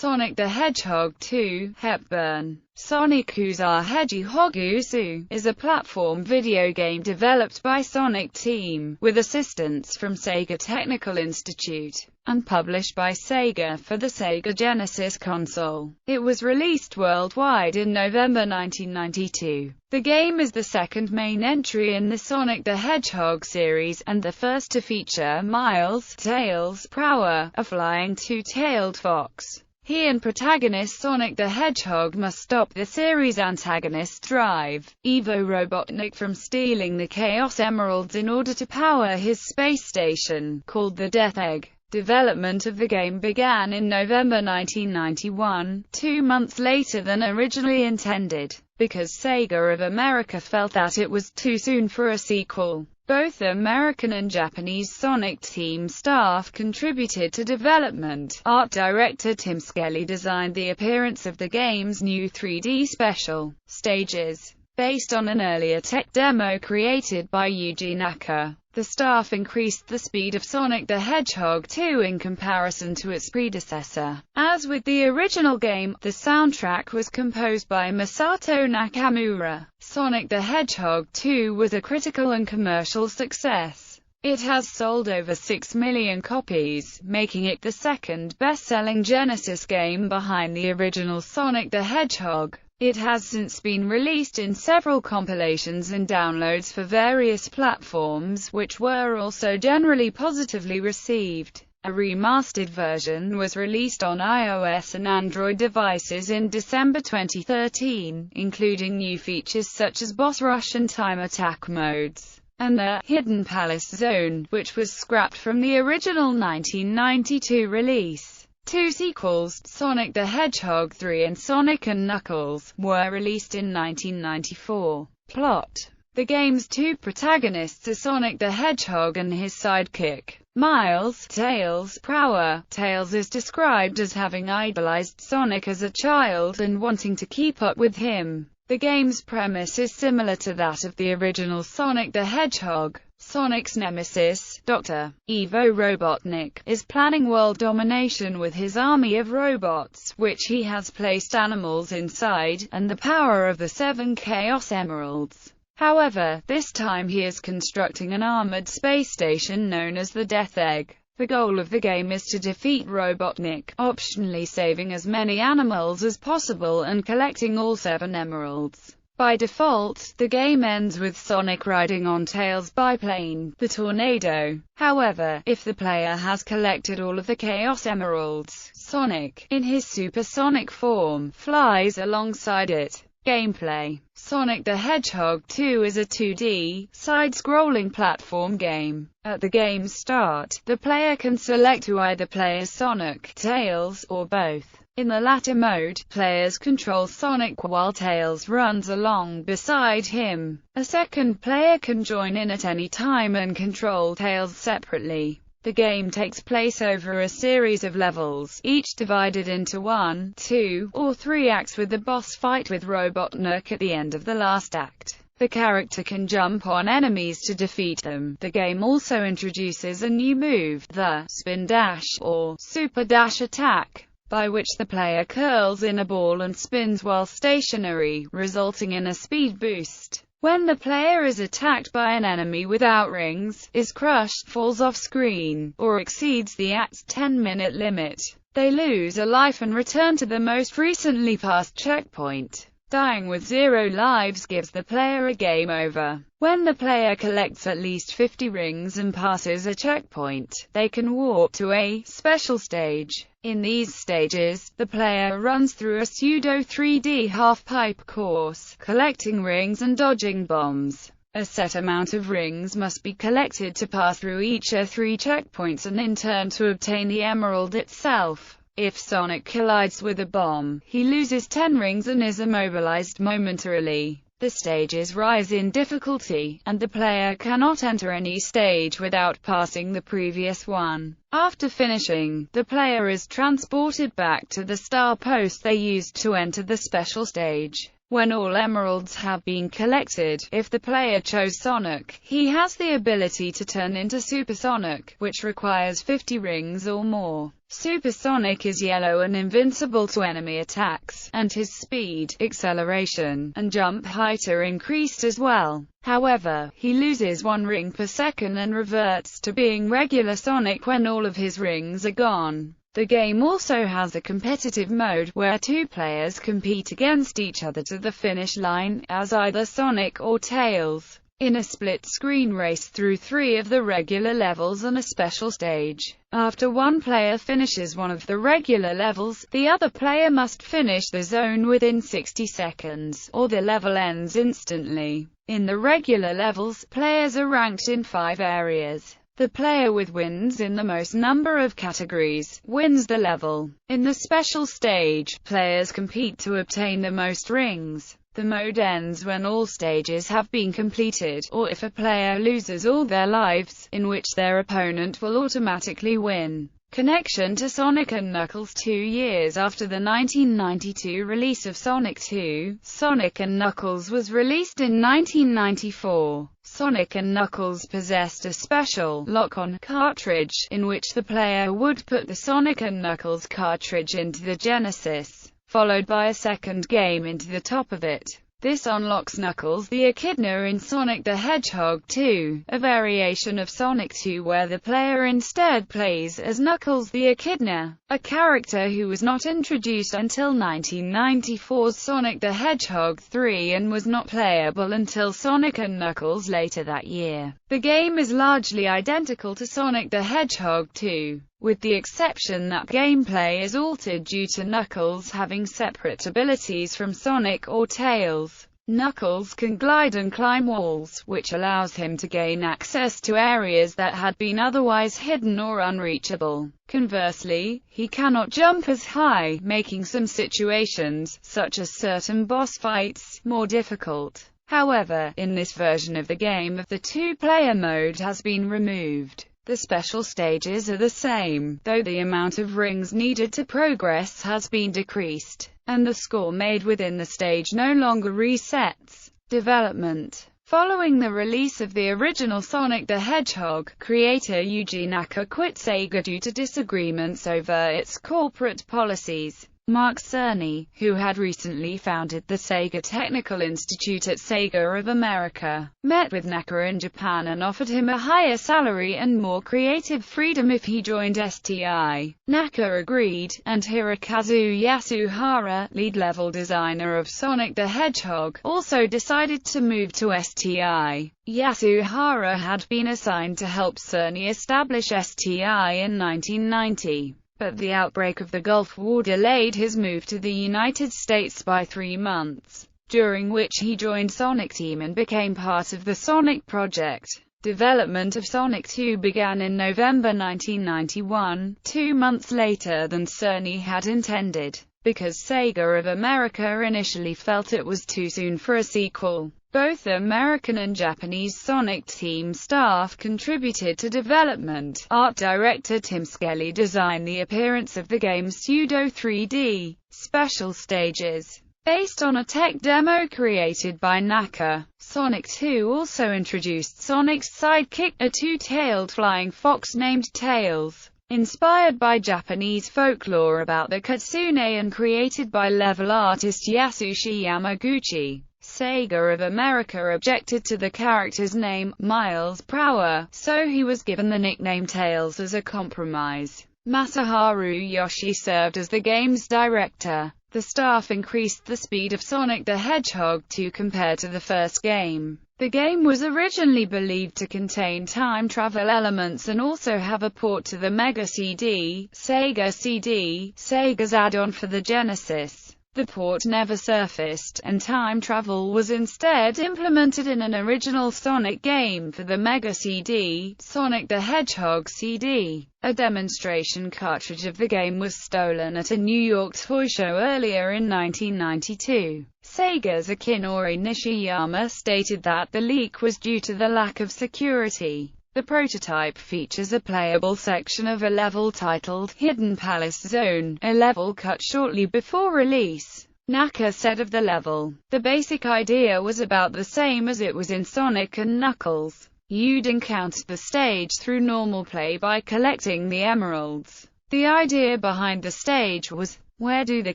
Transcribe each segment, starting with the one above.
Sonic the Hedgehog 2, Hepburn. Sonikku's Hejjihoggu Tsū is a platform video game developed by Sonic Team, with assistance from Sega Technical Institute, and published by Sega for the Sega Genesis console. It was released worldwide in November 1992. The game is the second main entry in the Sonic the Hedgehog series, and the first to feature Miles, Tails, Prower, a flying two-tailed fox. He and protagonist Sonic the Hedgehog must stop the series' antagonist Drive, Evo Robotnik, from stealing the Chaos Emeralds in order to power his space station, called the Death Egg. Development of the game began in November 1991, 2 months later than originally intended, because Sega of America felt that it was too soon for a sequel. Both American and Japanese Sonic Team staff contributed to development. Art director Tim Skelly designed the appearance of the game's new 3D special stages, based on an earlier tech demo created by Yuji Naka. The staff increased the speed of Sonic the Hedgehog 2 in comparison to its predecessor. As with the original game, the soundtrack was composed by Masato Nakamura. Sonic the Hedgehog 2 was a critical and commercial success. It has sold over 6 million copies, making it the second best-selling Genesis game behind the original Sonic the Hedgehog. It has since been released in several compilations and downloads for various platforms, which were also generally positively received. A remastered version was released on iOS and Android devices in December 2013, including new features such as boss rush and time attack modes, and the Hidden Palace Zone, which was scrapped from the original 1992 release. 2 sequels, Sonic the Hedgehog 3 and Sonic & Knuckles, were released in 1994. Plot: the game's 2 protagonists are Sonic the Hedgehog and his sidekick, Miles, Tails, Prower. Tails is described as having idolized Sonic as a child and wanting to keep up with him. The game's premise is similar to that of the original Sonic the Hedgehog. Sonic's nemesis, Dr. Evo Robotnik, is planning world domination with his army of robots, which he has placed animals inside, and the power of the 7 Chaos Emeralds. However, this time he is constructing an armored space station known as the Death Egg. The goal of the game is to defeat Robotnik, optionally saving as many animals as possible and collecting all 7 emeralds. By default, the game ends with Sonic riding on Tails' biplane, the Tornado. However, if the player has collected all of the Chaos Emeralds, Sonic, in his supersonic form, flies alongside it. Gameplay: Sonic the Hedgehog 2 is a 2D, side-scrolling platform game. At the game's start, the player can select to either play as Sonic, Tails, or both. In the latter mode, players control Sonic while Tails runs along beside him. A second player can join in at any time and control Tails separately. The game takes place over a series of levels, each divided into 1, 2, or 3 acts, with the boss fight with Robotnik at the end of the last act. The character can jump on enemies to defeat them. The game also introduces a new move, the Spin Dash, or Super Dash attack, by which the player curls in a ball and spins while stationary, resulting in a speed boost. When the player is attacked by an enemy without rings, is crushed, falls off screen, or exceeds the act's 10-minute limit, they lose a life and return to the most recently passed checkpoint. Dying with 0 lives gives the player a game over. When the player collects at least 50 rings and passes a checkpoint, they can warp to a special stage. In these stages, the player runs through a pseudo 3D half-pipe course, collecting rings and dodging bombs. A set amount of rings must be collected to pass through each of 3 checkpoints and in turn to obtain the emerald itself. If Sonic collides with a bomb, he loses 10 rings and is immobilized momentarily. The stages rise in difficulty, and the player cannot enter any stage without passing the previous one. After finishing, the player is transported back to the star post they used to enter the special stage. When all emeralds have been collected, if the player chose Sonic, he has the ability to turn into Super Sonic, which requires 50 rings or more. Super Sonic is yellow and invincible to enemy attacks, and his speed, acceleration, and jump height are increased as well. However, he loses 1 ring per second and reverts to being regular Sonic when all of his rings are gone. The game also has a competitive mode, where 2 players compete against each other to the finish line, as either Sonic or Tails, in a split-screen race through 3 of the regular levels and a special stage. After one player finishes one of the regular levels, the other player must finish the zone within 60 seconds, or the level ends instantly. In the regular levels, players are ranked in 5 areas. The player with wins in the most number of categories wins the level. In the special stage, players compete to obtain the most rings. The mode ends when all stages have been completed, or if a player loses all their lives, in which their opponent will automatically win. Connection to Sonic and Knuckles. 2 years after the 1992 release of Sonic 2, Sonic and Knuckles was released in 1994. Sonic and Knuckles possessed a special lock-on cartridge, in which the player would put the Sonic and Knuckles cartridge into the Genesis, followed by a second game into the top of it. This unlocks Knuckles the Echidna in Sonic the Hedgehog 2, a variation of Sonic 2 where the player instead plays as Knuckles the Echidna, a character who was not introduced until 1994's Sonic the Hedgehog 3 and was not playable until Sonic and Knuckles later that year. The game is largely identical to Sonic the Hedgehog 2, with the exception that gameplay is altered due to Knuckles having separate abilities from Sonic or Tails. Knuckles can glide and climb walls, which allows him to gain access to areas that had been otherwise hidden or unreachable. Conversely, he cannot jump as high, making some situations, such as certain boss fights, more difficult. However, in this version of the game, the 2-player mode has been removed. The special stages are the same, though the amount of rings needed to progress has been decreased, and the score made within the stage no longer resets. Development. Following the release of the original Sonic the Hedgehog, creator Yuji Naka quit Sega due to disagreements over its corporate policies. Mark Cerny, who had recently founded the Sega Technical Institute at Sega of America, met with Naka in Japan and offered him a higher salary and more creative freedom if he joined STI. Naka agreed, and Hirokazu Yasuhara, lead-level designer of Sonic the Hedgehog, also decided to move to STI. Yasuhara had been assigned to help Cerny establish STI in 1990. But the outbreak of the Gulf War delayed his move to the United States by 3 months, during which he joined Sonic Team and became part of the Sonic project. Development of Sonic 2 began in November 1991, 2 months later than Cerny had intended, because Sega of America initially felt it was too soon for a sequel. Both American and Japanese Sonic Team staff contributed to development. Art director Tim Skelly designed the appearance of the game's pseudo-3D special stages, based on a tech demo created by Naka. Sonic 2 also introduced Sonic's sidekick, a 2-tailed flying fox named Tails, inspired by Japanese folklore about the kitsune and created by level artist Yasushi Yamaguchi. Sega of America objected to the character's name, Miles Prower, so he was given the nickname Tails as a compromise. Masaharu Yoshii served as the game's director. The staff increased the speed of Sonic the Hedgehog 2 compared to the first game. The game was originally believed to contain time travel elements and also have a port to the Mega CD, Sega's add-on for the Genesis. The port never surfaced, and time travel was instead implemented in an original Sonic game for the Mega CD, Sonic the Hedgehog CD. A demonstration cartridge of the game was stolen at a New York toy show earlier in 1992. Sega's Akinori Nishiyama stated that the leak was due to the lack of security. The prototype features a playable section of a level titled Hidden Palace Zone, a level cut shortly before release. Naka said of the level, "The basic idea was about the same as it was in Sonic and Knuckles. You'd encounter the stage through normal play by collecting the emeralds. The idea behind the stage was, where do the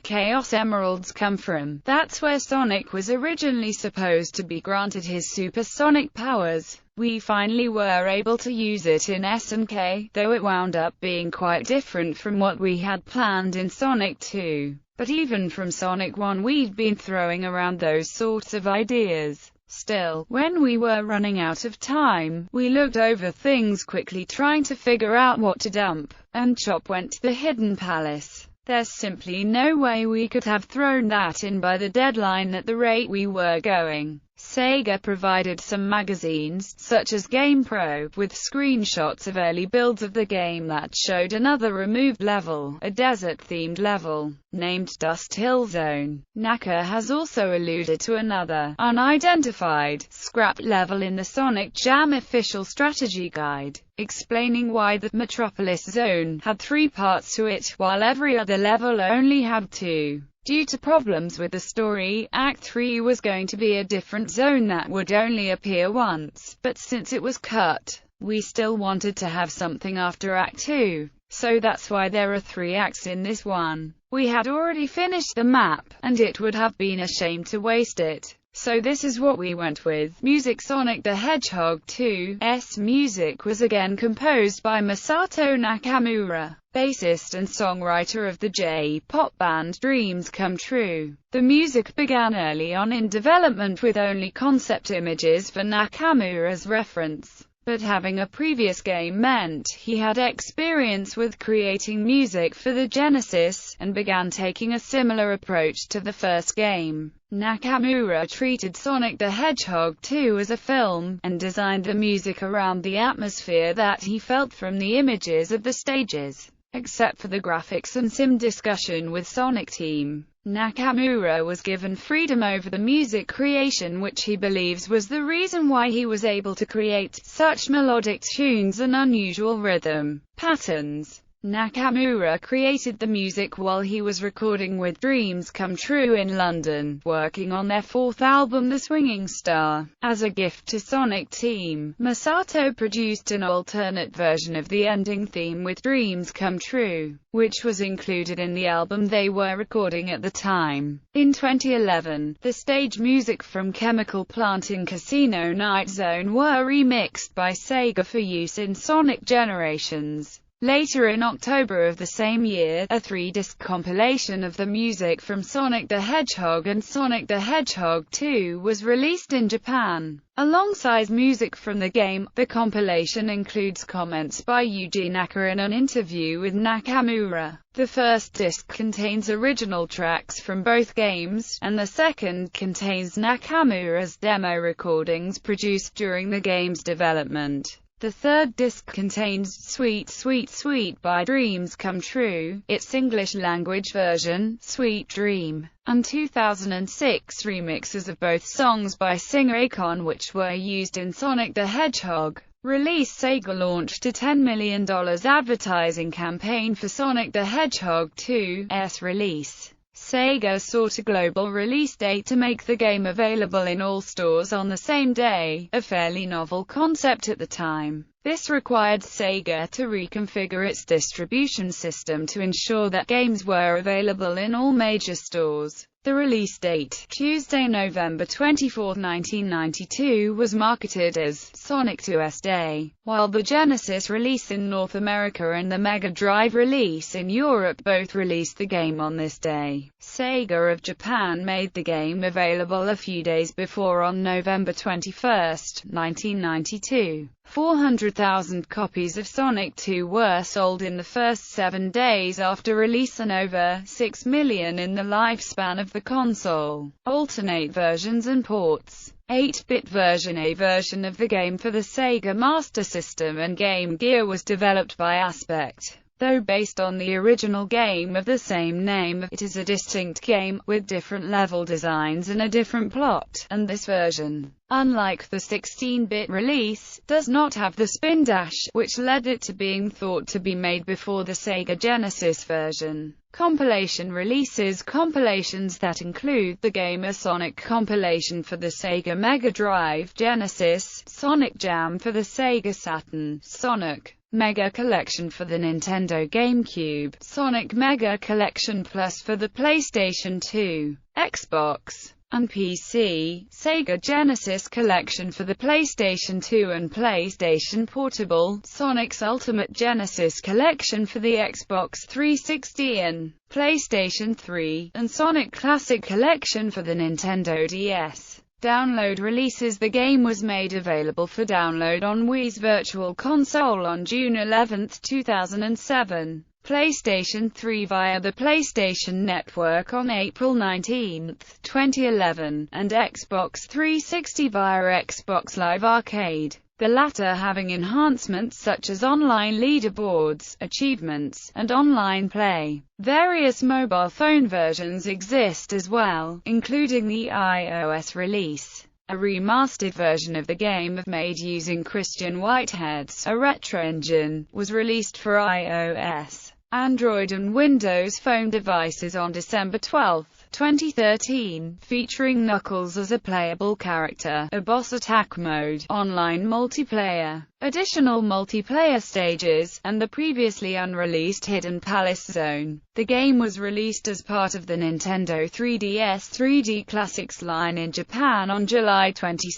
Chaos Emeralds come from? That's where Sonic was originally supposed to be granted his supersonic powers. We finally were able to use it in SNK, though it wound up being quite different from what we had planned in Sonic 2. But even from Sonic 1 we'd been throwing around those sorts of ideas. Still, when we were running out of time, we looked over things quickly trying to figure out what to dump, and Chop went to the Hidden Palace. There's simply no way we could have thrown that in by the deadline at the rate we were going. Sega provided some magazines, such as GamePro, with screenshots of early builds of the game that showed another removed level, a desert-themed level, named Dust Hill Zone. Naka has also alluded to another, unidentified, scrap level in the Sonic Jam official strategy guide, explaining why the Metropolis Zone had 3 parts to it, while every other level only had 2. Due to problems with the story, Act 3 was going to be a different zone that would only appear once, but since it was cut, we still wanted to have something after Act 2, so that's why there are 3 acts in this one. We had already finished the map, and it would have been a shame to waste it. So this is what we went with. Music. Sonic the Hedgehog 2's music was again composed by Masato Nakamura, bassist and songwriter of the J-pop band Dreams Come True. The music began early on in development with only concept images for Nakamura's reference, but having a previous game meant he had experience with creating music for the Genesis, and began taking a similar approach to the first game. Nakamura treated Sonic the Hedgehog 2 as a film, and designed the music around the atmosphere that he felt from the images of the stages. Except for the graphics and sim discussion with Sonic Team, Nakamura was given freedom over the music creation, which he believes was the reason why he was able to create such melodic tunes and unusual rhythm patterns. Nakamura created the music while he was recording with Dreams Come True in London, working on their 4th album The Swinging Star. As a gift to Sonic Team, Masato produced an alternate version of the ending theme with Dreams Come True, which was included in the album they were recording at the time. In 2011, the stage music from Chemical Plant in Casino Night Zone were remixed by Sega for use in Sonic Generations. Later in October of the same year, a 3-disc compilation of the music from Sonic the Hedgehog and Sonic the Hedgehog 2 was released in Japan. Alongside music from the game, the compilation includes comments by Yuji Naka and an interview with Nakamura. The first disc contains original tracks from both games, and the second contains Nakamura's demo recordings produced during the game's development. The third disc contains Sweet Sweet Sweet by Dreams Come True, its English-language version, Sweet Dream, and 2006 remixes of both songs by singer Akon, which were used in Sonic the Hedgehog. Release. Sega launched a $10 million advertising campaign for Sonic the Hedgehog 2's release. Sega sought a global release date to make the game available in all stores on the same day, a fairly novel concept at the time. This required Sega to reconfigure its distribution system to ensure that games were available in all major stores. The release date, Tuesday, November 24, 1992, was marketed as Sonic 2's Day, while the Genesis release in North America and the Mega Drive release in Europe both released the game on this day. Sega of Japan made the game available a few days before on November 21, 1992. 400,000 copies of Sonic 2 were sold in the first 7 days after release and over 6 million in the lifespan of the console. Alternate versions and ports. 8-bit version. A version of the game for the Sega Master System and Game Gear was developed by Aspect. Though based on the original game of the same name, it is a distinct game, with different level designs and a different plot, and this version, unlike the 16-bit release, does not have the spin dash, which led it to being thought to be made before the Sega Genesis version. Compilation releases. Compilations that include the game: a Sonic compilation for the Sega Mega Drive, Genesis, Sonic Jam for the Sega Saturn, Sonic Mega Collection for the Nintendo GameCube, Sonic Mega Collection Plus for the PlayStation 2, Xbox, and PC, Sega Genesis Collection for the PlayStation 2 and PlayStation Portable, Sonic's Ultimate Genesis Collection for the Xbox 360 and PlayStation 3, and Sonic Classic Collection for the Nintendo DS. Download releases. The game was made available for download on Wii's Virtual Console on June 11, 2007. PlayStation 3 via the PlayStation Network on April 19, 2011, and Xbox 360 via Xbox Live Arcade, the latter having enhancements such as online leaderboards, achievements, and online play. Various mobile phone versions exist as well, including the iOS release. A remastered version of the game made using Christian Whitehead's A Retro Engine was released for iOS, Android and Windows Phone devices on December 12, 2013, featuring Knuckles as a playable character, a boss attack mode, online multiplayer, additional multiplayer stages, and the previously unreleased Hidden Palace Zone. The game was released as part of the Nintendo 3DS 3D Classics line in Japan on July 22,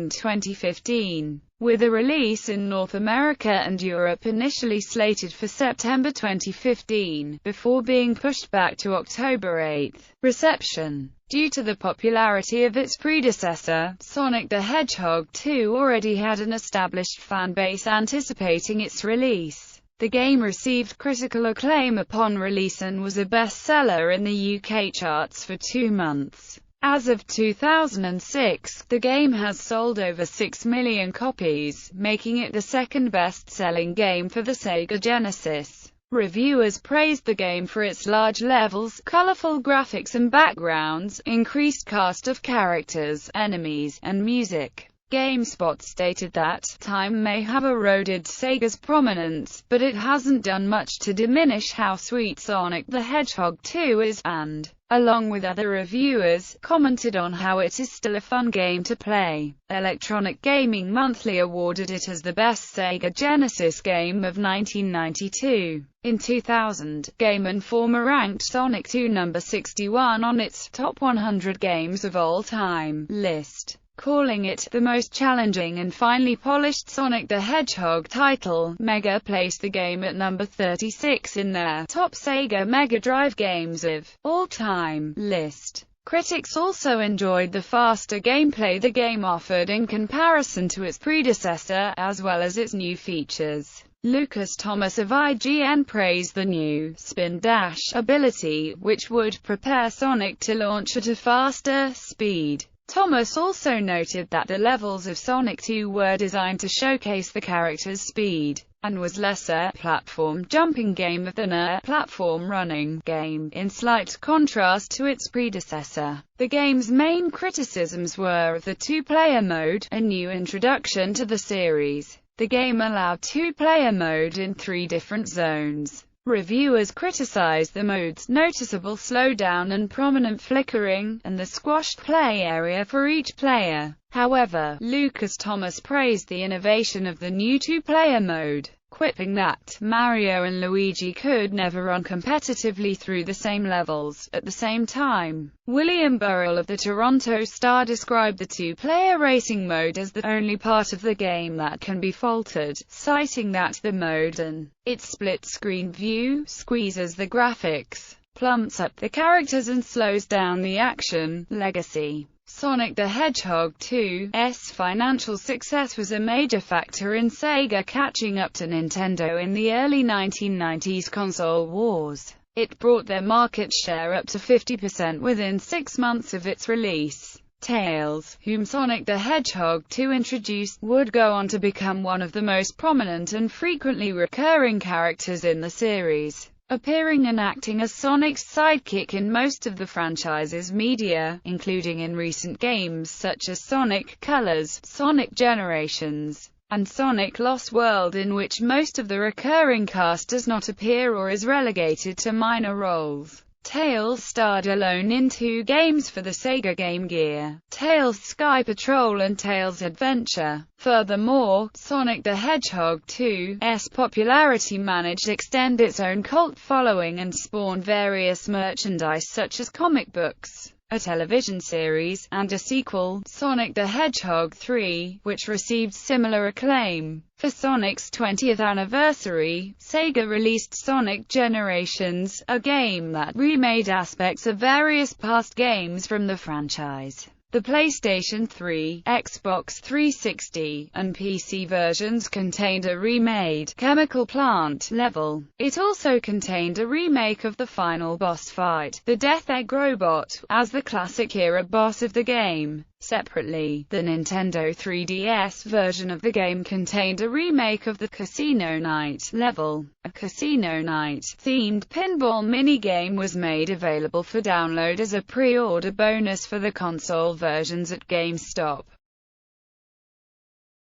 2015, with a release in North America and Europe initially slated for September 2015, before being pushed back to October 8. Reception. Due to the popularity of its predecessor, Sonic the Hedgehog 2 already had an established fan base anticipating its release. The game received critical acclaim upon release and was a bestseller in the UK charts for 2 months. As of 2006, the game has sold over 6 million copies, making it the second best-selling game for the Sega Genesis. Reviewers praised the game for its large levels, colorful graphics and backgrounds, increased cast of characters, enemies, and music. GameSpot stated that time may have eroded Sega's prominence, but it hasn't done much to diminish how sweet Sonic the Hedgehog 2 is, and, along with other reviewers, commented on how it is still a fun game to play. Electronic Gaming Monthly awarded it as the best Sega Genesis game of 1992. In 2000, Game Informer ranked Sonic 2 number 61 on its Top 100 Games of All Time list, calling it the most challenging and finely polished Sonic the Hedgehog title. Mega placed the game at number 36 in their Top Sega Mega Drive Games of All Time list. Critics also enjoyed the faster gameplay the game offered in comparison to its predecessor, as well as its new features. Lucas Thomas of IGN praised the new spin dash ability, which would prepare Sonic to launch at a faster speed. Thomas also noted that the levels of Sonic 2 were designed to showcase the character's speed, and was less a platform jumping game than a platform running game, in slight contrast to its predecessor. The game's main criticisms were of the two-player mode, a new introduction to the series. The game allowed two-player mode in 3 different zones. Reviewers criticized the mode's noticeable slowdown and prominent flickering, and the squashed play area for each player. However, Lucas Thomas praised the innovation of the new two-player mode, quipping that Mario and Luigi could never run competitively through the same levels at the same time. William Burrell of the Toronto Star described the two-player racing mode as the only part of the game that can be faulted, citing that the mode and its split-screen view squeezes the graphics, plumps up the characters and slows down the action. Legacy. Sonic the Hedgehog 2's financial success was a major factor in Sega catching up to Nintendo in the early 1990s console wars. It brought their market share up to 50% within 6 months of its release. Tails, whom Sonic the Hedgehog 2 introduced, would go on to become one of the most prominent and frequently recurring characters in the series, appearing and acting as Sonic's sidekick in most of the franchise's media, including in recent games such as Sonic Colors, Sonic Generations, and Sonic Lost World, in which most of the recurring cast does not appear or is relegated to minor roles. Tails starred alone in 2 games for the Sega Game Gear, Tails Sky Patrol and Tails Adventure. Furthermore, Sonic the Hedgehog 2's popularity managed to extend its own cult following and spawn various merchandise such as comic books, a television series, and a sequel, Sonic the Hedgehog 3, which received similar acclaim. For Sonic's 20th anniversary, Sega released Sonic Generations, a game that remade aspects of various past games from the franchise. The PlayStation 3, Xbox 360, and PC versions contained a remade Chemical Plant level. It also contained a remake of the final boss fight, the Death Egg Robot, as the classic-era boss of the game. Separately, the Nintendo 3DS version of the game contained a remake of the Casino Night level. A Casino Night-themed pinball minigame was made available for download as a pre-order bonus for the console versions at GameStop.